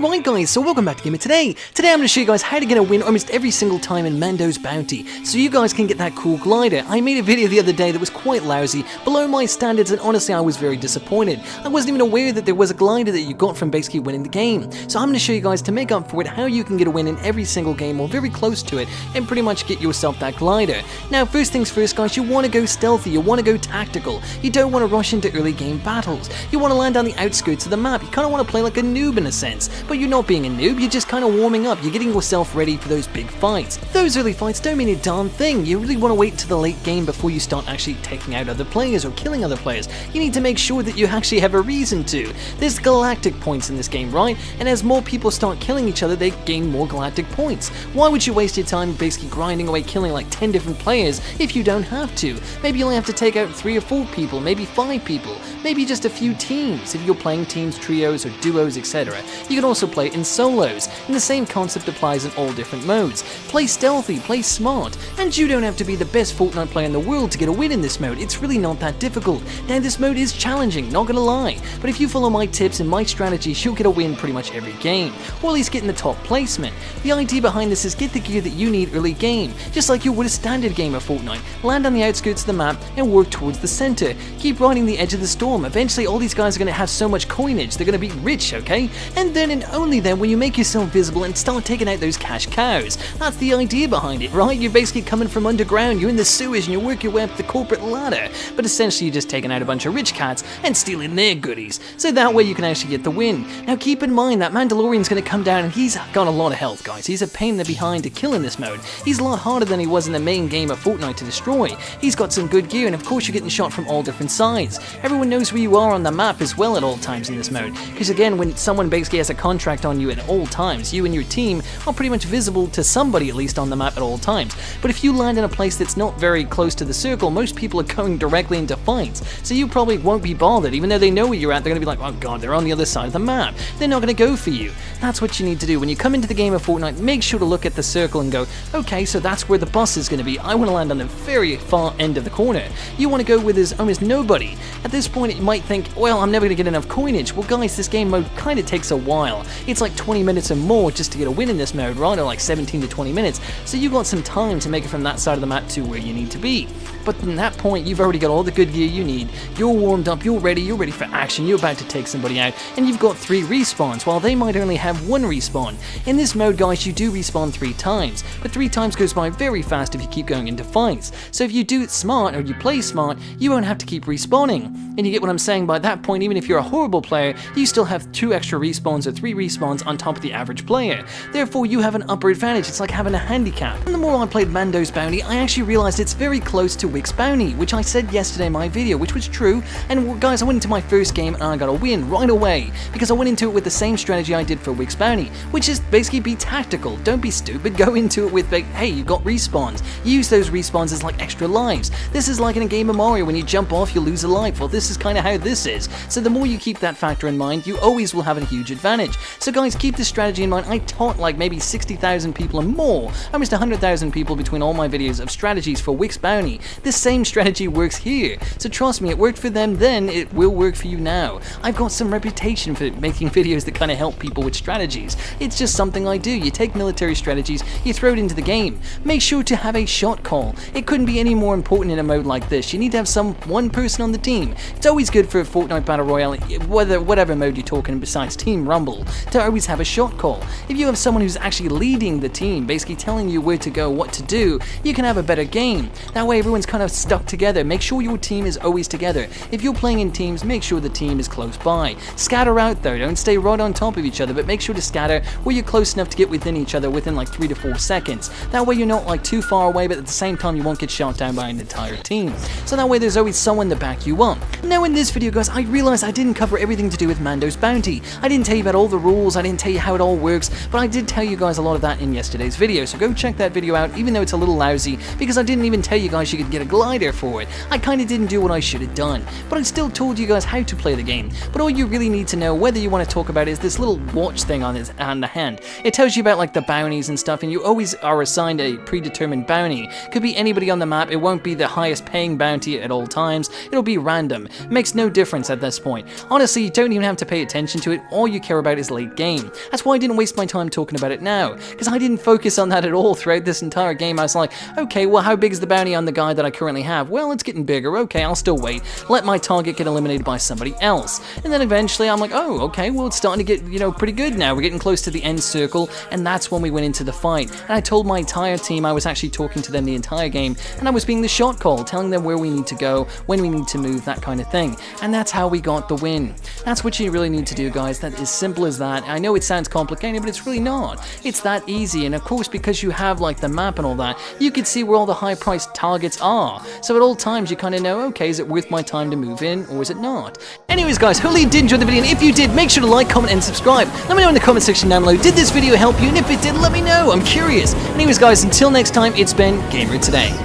Alright guys, so welcome back to Gamer Today. Today I'm going to show you guys how to get a win almost every single time in Mandos Bounty, so you guys can get that cool glider. I made a video the other day that was quite lousy, below my standards, and honestly I was very disappointed. I wasn't even aware that there was a glider that you got from basically winning the game. So I'm going to show you guys to make up for it how you can get a win in every single game or very close to it and pretty much get yourself that glider. Now first things first guys, you want to go stealthy, you want to go tactical. You don't want to rush into early game battles. You want to land on the outskirts of the map. You kind of want to play like a noob in a sense, but you're not being a noob, you're just kind of warming up, you're getting yourself ready for those big fights. Those early fights don't mean a darn thing. You really want to wait to the late game before you start actually taking out other players or killing other players. You need to make sure that you actually have a reason to. There's galactic points in this game, right? And as more people start killing each other, they gain more galactic points. Why would you waste your time basically grinding away killing like 10 different players if you don't have to? Maybe you only have to take out 3 or 4 people, maybe 5 people, maybe just a few teams if you're playing teams, trios, or duos, etc. You can also play in solos, and the same concept applies in all different modes. Play stealthy, play smart, and you don't have to be the best Fortnite player in the world to get a win in this mode. It's really not that difficult. Now this mode is challenging, not gonna lie, but if you follow my tips and my strategies, you'll get a win pretty much every game, or at least get in the top placement. The idea behind this is get the gear that you need early game, just like you would a standard game of Fortnite. Land on the outskirts of the map and work towards the center. Keep riding the edge of the storm. Eventually all these guys are gonna have so much coinage, they're gonna be rich, okay? And then and only then when you make yourself visible and start taking out those cash cows. That's the idea behind it, right? You're basically coming from underground, you're in the sewers and you work your way up the corporate ladder, but essentially you're just taking out a bunch of rich cats and stealing their goodies, so that way you can actually get the win. Now keep in mind that Mandalorian's going to come down and he's got a lot of health, guys. He's a pain in the behind to kill in this mode. He's a lot harder than he was in the main game of Fortnite to destroy. He's got some good gear and of course you're getting shot from all different sides. Everyone knows where you are on the map as well at all times in this mode, because again when someone basically has a contract on you at all times, you and your team are pretty much visible to somebody at least on the map at all times. But if you land in a place that's not very close to the circle, most people are going directly into fights, so you probably won't be bothered. Even though they know where you're at, they're going to be like, oh god, they're on the other side of the map. They're not going to go for you. That's what you need to do. When you come into the game of Fortnite, make sure to look at the circle and go, okay, so that's where the boss is going to be. I want to land on the very far end of the corner. You want to go where there's almost nobody. At this point, you might think, well, I'm never going to get enough coinage. Well, guys, this game mode kind of takes a while. It's like 20 minutes or more just to get a win in this mode, right? Or like 17 to 20 minutes. So you got some time to make it from that side of the map to where you need to be. But in that point, you've already got all the good gear you need. You're warmed up, you're ready for action, you're about to take somebody out, and you've got 3 respawns, while they might only have 1 respawn. In this mode, guys, you do respawn 3 times, but 3 times goes by very fast if you keep going into fights. So if you do it smart, or you play smart, you won't have to keep respawning. And you get what I'm saying? By that point, even if you're a horrible player, you still have 2 extra respawns or 3 respawns on top of the average player. Therefore, you have an upper advantage. It's like having a handicap. And the more I played Mandos Bounty, I actually realized it's very close to Wicks Bounty, which I said yesterday in my video, which was true. And guys, I went into my first game and I got a win right away, because I went into it with the same strategy I did for Wicks Bounty, which is basically be tactical. Don't be stupid. Go into it with, hey, you got respawns. Use those respawns as like extra lives. This is like in a game of Mario, when you jump off, you lose a life. Well, this is kind of how this is. So the more you keep that factor in mind, you always will have a huge advantage. So guys, keep this strategy in mind. I taught like maybe 60,000 people and more, almost 100,000 people between all my videos of strategies for Wicks Bounty. This same strategy works here. So trust me, it worked for them then, it will work for you now. I've got some reputation for making videos that kind of help people with strategies. It's just something I do. You take military strategies, you throw it into the game. Make sure to have a shot call. It couldn't be any more important in a mode like this. You need to have one person on the team. It's always good for a Fortnite Battle Royale, whatever mode you're talking besides Team Rumble, to always have a shot call. If you have someone who's actually leading the team, basically telling you where to go, what to do, you can have a better game. That way everyone's kind of stuck together. Make sure your team is always together. If you're playing in teams, make sure the team is close by. Scatter out though, don't stay right on top of each other, but make sure to scatter where you're close enough to get within each other within like 3 to 4 seconds. That way you're not like too far away, but at the same time you won't get shot down by an entire team. So that way there's always someone to back you up. Now in this video guys, I realized I didn't cover everything to do with Mandos Bounty. I didn't tell you about all the rules, I didn't tell you how it all works, but I did tell you guys a lot of that in yesterday's video, so go check that video out, even though it's a little lousy, because I didn't even tell you guys you could get a glider for it. I kind of didn't do what I should have done, but I still told you guys how to play the game. But all you really need to know, whether you want to talk about, is this little watch thing on the hand. It tells you about like the bounties and stuff, and you always are assigned a predetermined bounty. Could be anybody on the map. It won't be the highest paying bounty at all times. It'll be random. It makes no difference at this point. Honestly, you don't even have to pay attention to it. All you care about is this late game. That's why I didn't waste my time talking about it now, because I didn't focus on that at all throughout this entire game. I was like, okay, well, how big is the bounty on the guy that I currently have? Well, it's getting bigger. Okay, I'll still wait. Let my target get eliminated by somebody else. And then eventually I'm like, oh, okay, well, it's starting to get, pretty good now. We're getting close to the end circle, and that's when we went into the fight. And I told my entire team, I was actually talking to them the entire game, and I was being the shot call, telling them where we need to go, when we need to move, that kind of thing. And that's how we got the win. That's what you really need to do, guys. That is simple as that. I know it sounds complicated, but it's really not. It's that easy. And of course, because you have like the map and all that, you can see where all the high-priced targets are. So at all times, you kind of know, okay, is it worth my time to move in, or is it not? Anyways, guys, hopefully you did enjoy the video, and if you did, make sure to like, comment, and subscribe. Let me know in the comment section down below, did this video help you? And if it did, let me know. I'm curious. Anyways, guys, until next time, it's been Gamer Today.